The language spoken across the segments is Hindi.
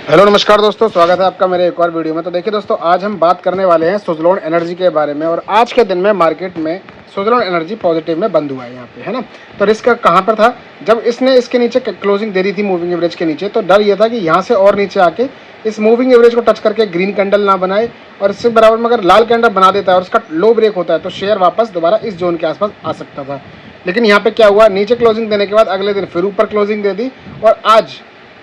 हेलो नमस्कार दोस्तों, स्वागत है आपका मेरे एक और वीडियो में। तो देखिए दोस्तों, आज हम बात करने वाले हैं सुज़लोन एनर्जी के बारे में। और आज के दिन में मार्केट में सुज़लोन एनर्जी पॉजिटिव में बंद हुआ है यहाँ पे, है ना। तो रिस्क कहाँ पर था? जब इसने इसके नीचे क्लोजिंग दे दी थी मूविंग एवरेज के नीचे, तो डर ये था कि यहाँ से और नीचे आके इस मूविंग एवरेज को टच करके ग्रीन कैंडल ना बनाए, और इससे बराबर में अगर लाल कैंडल बना देता है और उसका लो ब्रेक होता है तो शेयर वापस दोबारा इस जोन के आसपास आ सकता था। लेकिन यहाँ पे क्या हुआ, नीचे क्लोजिंग देने के बाद अगले दिन फिर ऊपर क्लोजिंग दे दी, और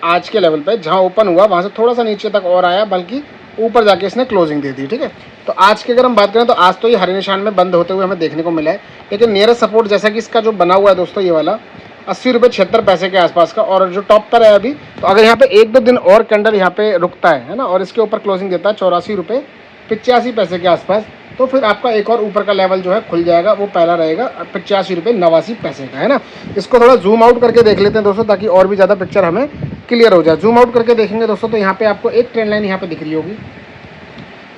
आज के लेवल पे जहाँ ओपन हुआ वहाँ से थोड़ा सा नीचे तक और आया, बल्कि ऊपर जाके इसने क्लोजिंग दे दी। ठीक है, तो आज की अगर हम बात करें तो आज तो ये हरे निशान में बंद होते हुए हमें देखने को मिला है। लेकिन नियरेस्ट सपोर्ट जैसा कि इसका जो बना हुआ है दोस्तों, ये वाला 80 रुपये 76 पैसे के आसपास का, और जो टॉप पर है अभी, तो अगर यहाँ पे एक दो दिन और कैंडल यहाँ पे रुकता है ना, और इसके ऊपर क्लोजिंग देता है 84 रुपये 85 पैसे के आसपास, तो फिर आपका एक और ऊपर का लेवल जो है खुल जाएगा। वो पहला रहेगा 85 रुपये 89 पैसे का, है ना। इसको थोड़ा जूम आउट करके देख लेते हैं दोस्तों, ताकि और भी ज़्यादा पिक्चर हमें क्लियर हो जाए। जूम आउट करके देखेंगे दोस्तों, तो यहाँ पे आपको एक ट्रेंड लाइन यहाँ पे दिख रही होगी,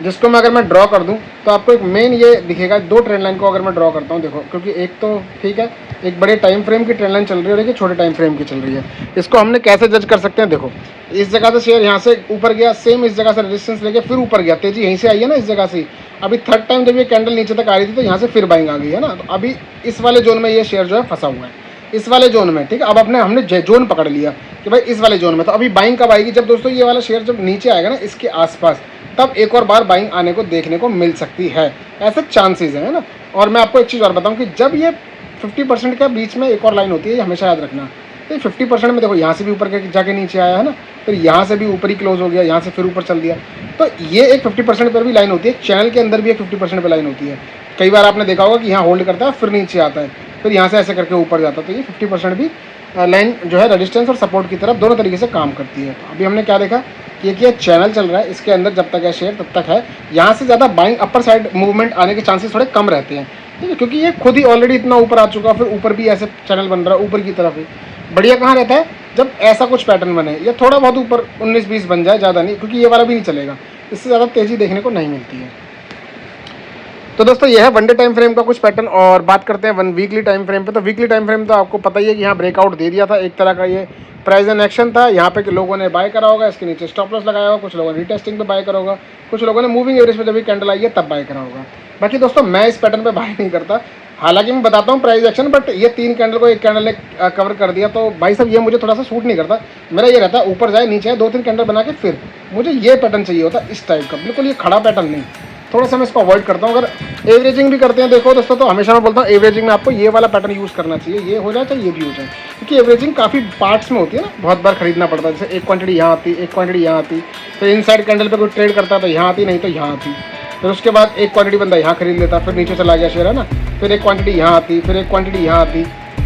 जिसको मैं अगर मैं ड्रॉ कर दूं तो आपको एक मेन ये दिखेगा। दो ट्रेंड लाइन को अगर मैं ड्रॉ करता हूं, देखो, क्योंकि एक तो ठीक है, एक बड़े टाइम फ्रेम की ट्रेंड लाइन चल रही है और एक छोटे टाइम फ्रेम की चल रही है। इसको हमने कैसे जज कर सकते हैं? देखो, इस जगह से शेयर यहाँ से ऊपर गया, सेम इस जगह से रेजिस्टेंस लेके फिर ऊपर गया, तेजी यहीं से आई है ना, इस जगह से। अभी थर्ड टाइम जब ये कैंडल नीचे तक आ रही थी तो यहाँ से फिर बाइंग आ गई है ना। तो अभी इस वाले जोन में ये शेयर जो है फंसा हुआ है, इस वाले जोन में। ठीक है, अब हमने जोन पकड़ लिया कि भाई इस वाले जोन में। तो अभी बाइंग कब आएगी? जब दोस्तों ये वाला शेयर जब नीचे आएगा ना इसके आसपास, तब एक और बार बाइंग आने को देखने को मिल सकती है, ऐसे चांसेस है ना। और मैं आपको एक चीज़ और बताऊं कि जब ये 50% के बीच में एक और लाइन होती है, ये हमेशा याद रखना। तो 50% में देखो, यहाँ से भी ऊपर के जाके नीचे आया है ना, फिर यहाँ से भी ऊपर ही क्लोज हो गया, यहाँ से फिर ऊपर चल दिया। तो ये एक 50% पर भी लाइन होती है, चैनल के अंदर भी एक 50% पर लाइन होती है। कई बार आपने देखा होगा कि यहाँ होल्ड करता है, फिर नीचे आता है, फिर यहाँ से ऐसे करके ऊपर जाता है। तो ये 50% भी लाइन जो है रेजिस्टेंस और सपोर्ट की तरफ दोनों तरीके से काम करती है। तो अभी हमने क्या देखा कि ये चैनल चल रहा है, इसके अंदर जब तक है शेयर तब तक है। यहाँ से ज़्यादा बाइंग अपर साइड मूवमेंट आने के चांसेस थोड़े कम रहते हैं, ठीक है, क्योंकि ये खुद ही ऑलरेडी इतना ऊपर आ चुका है, फिर ऊपर भी ऐसे चैनल बन रहा है ऊपर की तरफ ही। बढ़िया कहाँ रहता है? जब ऐसा कुछ पैटर्न बने, या थोड़ा बहुत ऊपर 19-20 बन जाए, ज़्यादा नहीं, क्योंकि ये वाला भी नहीं चलेगा, इससे ज़्यादा तेज़ी देखने को नहीं मिलती है। तो दोस्तों ये है वन डे टाइम फ्रेम का कुछ पैटर्न। और बात करते हैं वीकली टाइम फ्रेम पे। तो वीकली टाइम फ्रेम तो आपको पता ही है कि यहाँ ब्रेकआउट दे दिया था, एक तरह का ये प्राइस एंड एक्शन था। यहाँ पे कि लोगों ने बाय करा होगा, इसके नीचे स्टॉप लॉस लगाया होगा, कुछ लोगों ने रीटेस्टिंग पे बाय करा होगा, कुछ लोगों ने मूविंग एवरेज पे जब भी कैंडल आई है तब बाय करा होगा। बाकी दोस्तों मैं इस पैटर्न पे बाय नहीं करता, हालांकि मैं बताता हूँ प्राइस एक्शन, बट ये 3 कैंडल को एक कैंडल ने कवर कर दिया, तो भाई साहब ये मुझे थोड़ा सा सूट नहीं करता। मेरा ये रहता है ऊपर जाए नीचे आए, 2-3 कैंडल बना के फिर मुझे ये पैटर्न चाहिए होता है, इस टाइप का, बिल्कुल ये खड़ा पैटर्न नहीं। थोड़ा सा मैं इसको अवॉइड करता हूँ। अगर एवरेजिंग भी करते हैं देखो दोस्तों, तो हमेशा मैं बोलता हूँ एवरेजिंग में आपको ये वाला पैटर्न यूज़ करना चाहिए, ये हो जाए चाहे ये भी हो जाए, क्योंकि एवरेजिंग काफ़ी पार्ट्स में होती है ना, बहुत बार खरीदना पड़ता है। जैसे एक क्वांटिटी यहाँ आती, एक क्वांटिटी यहाँ आती, फिर इनसाइड कैंडल पे कोई ट्रेड करता है तो यहाँ आती, नहीं तो यहाँ आती, फिर उसके बाद एक क्वांटिटी बंदा यहाँ खरीद लेता, फिर नीचे चला गया शेयर, है ना, फिर एक क्वांटिटी यहाँ आती, फिर एक क्वांटिटी यहाँ आती,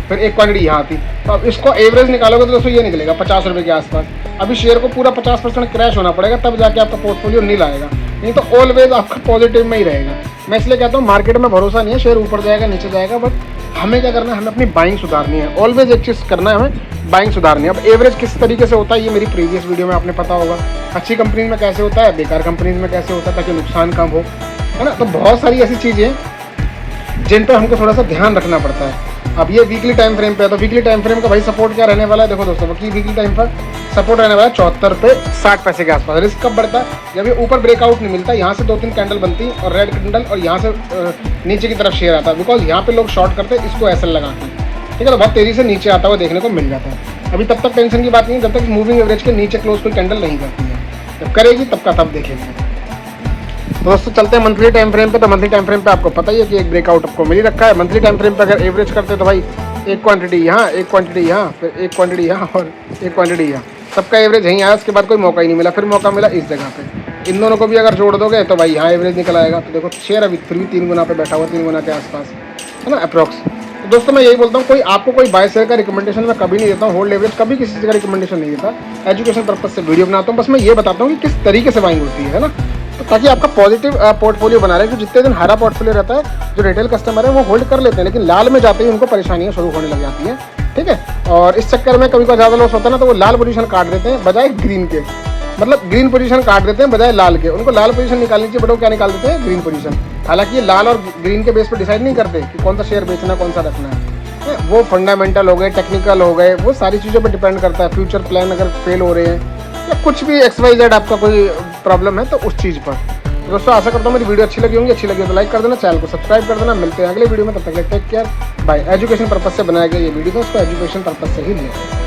फिर एक क्वांटिटी यहाँ आती। तो अब इसको एवरेज निकालोगे तो दोस्तों ये निकलेगा 50 रुपये के आसपास। अभी शेयर को पूरा 50% क्रैश होना पड़ेगा, तब जाके आपका पोर्टफोलियो नील आएगा, नहीं तो ऑलवेज आपका पॉजिटिव में ही रहेगा। मैं इसलिए कहता हूँ मार्केट में भरोसा नहीं है, शेयर ऊपर जाएगा नीचे जाएगा, बट हमें क्या करना है, हमें अपनी बाइंग सुधारनी है। ऑलवेज एक चीज़ करना है, हमें बाइंग सुधारनी है। अब एवरेज किस तरीके से होता है ये मेरी प्रीवियस वीडियो में आपने पता होगा, अच्छी कंपनीज में कैसे होता है, बेकार कंपनीज में कैसे होता है, ताकि नुकसान कम हो, है ना। तो बहुत सारी ऐसी चीज़ें हैं जिन पर हमको थोड़ा सा ध्यान रखना पड़ता है। अब ये वीकली टाइम फ्रेम पे है, तो वीकली टाइम फ्रेम का भाई सपोर्ट क्या रहने वाला है? देखो दोस्तों, वीकली टाइम पर सपोर्ट रहने वाला है 74 रुपये 60 पैसे के आसपास। रिस्क कब बढ़ता है? जब ये ऊपर ब्रेकआउट नहीं मिलता, यहाँ से 2-3 कैंडल बनती और रेड कैंडल, और यहाँ से नीचे की तरफ शेयर आता है, बिकॉज यहाँ पे लोग शॉर्ट करते हैं इसको ऐसे लगा के, ठीक है, तो बहुत तेज़ी से नीचे आता हुआ देखने को मिल जाता है। अभी तब तक टेंशन की बात नहीं है, जब तक मूविंग एवरेज के नीचे क्लोज कोई कैंडल नहीं करती है, जब करेगी तब का तब देखेंगे। तो दोस्तों चलते हैं मंथली टाइम फ्रेम पे। तो मंथली टाइम फ्रेम पे आपको पता ही है कि एक ब्रेकआउट आपको मिल ही रखा है। मंथली टाइम फ्रेम पे अगर एवरेज करते तो भाई एक क्वांटिटी यहाँ, एक क्वांटिटी यहाँ, फिर एक क्वांटिटी यहाँ और एक क्वांटिटी यहाँ, सबका एवरेज यहीं आया। उसके बाद कोई मौका ही नहीं मिला, फिर मौका मिला इस जगह पे। इन दोनों को भी अगर जोड़ दोगे तो भाई यहाँ एवरेज निकल आएगा। तो देखो शेयर अभी फिर भी 3 गुना पे बैठा हुआ, 3 गुना के आसपास, है ना, अप्रॉक्स। तो दोस्तों मैं यही बोलता हूँ, कोई आपको कोई बाय शेयर का रिकमेंडेशन मैं कभी नहीं देता हूँ, होल्ड एवरेज कभी किसी चीज़ का रिकमेंडेशन नहीं देता। एजुकेशन पर्पज से वीडियो बनाता हूँ, बस मैं ये बताता हूँ कि किस तरीके से बाइंग होती है ना, तो ताकि आपका पॉजिटिव पोर्टफोलियो बना रहे। क्योंकि जितने दिन हरा पोर्टफोलियो रहता है, जो रिटेल कस्टमर है वो होल्ड कर लेते हैं, लेकिन लाल में जाते ही उनको परेशानियाँ शुरू होने लग जाती हैं, ठीक है। और इस चक्कर में कभी कभी ज़्यादा लॉस होता है ना, तो वो लाल पोजीशन काट देते हैं बजाय ग्रीन के, मतलब ग्रीन पोजीशन काट देते हैं बजाय लाल के। उनको लाल पोजीशन निकालनी चाहिए, बट वो क्या निकाल देते हैं? Green position. हालांकि ये लाल और ग्रीन के बेस पर डिसाइड नहीं करते कि कौन सा शेयर बेचना, कौन सा रखना है। वो फंडामेंटल हो गए, टेक्निकल हो गए, वो सारी चीज़ों पर डिपेंड करता है। फ्यूचर प्लान अगर फेल हो रहे हैं या कुछ कुछ भी XYZ आपका कोई प्रॉब्लम है तो उस चीज़ पर। तो दोस्तों आशा करता हूँ मेरी वीडियो अच्छी लगी होंगी, अच्छी लगी तो लाइक कर देना, चैनल को सब्सक्राइब कर देना। मिलते हैं अगले वीडियो में, तब तक take care bye. Education purpose से बनाया गया ये वीडियो दोस्तों एजुकेशन पर्पज से ही लिया।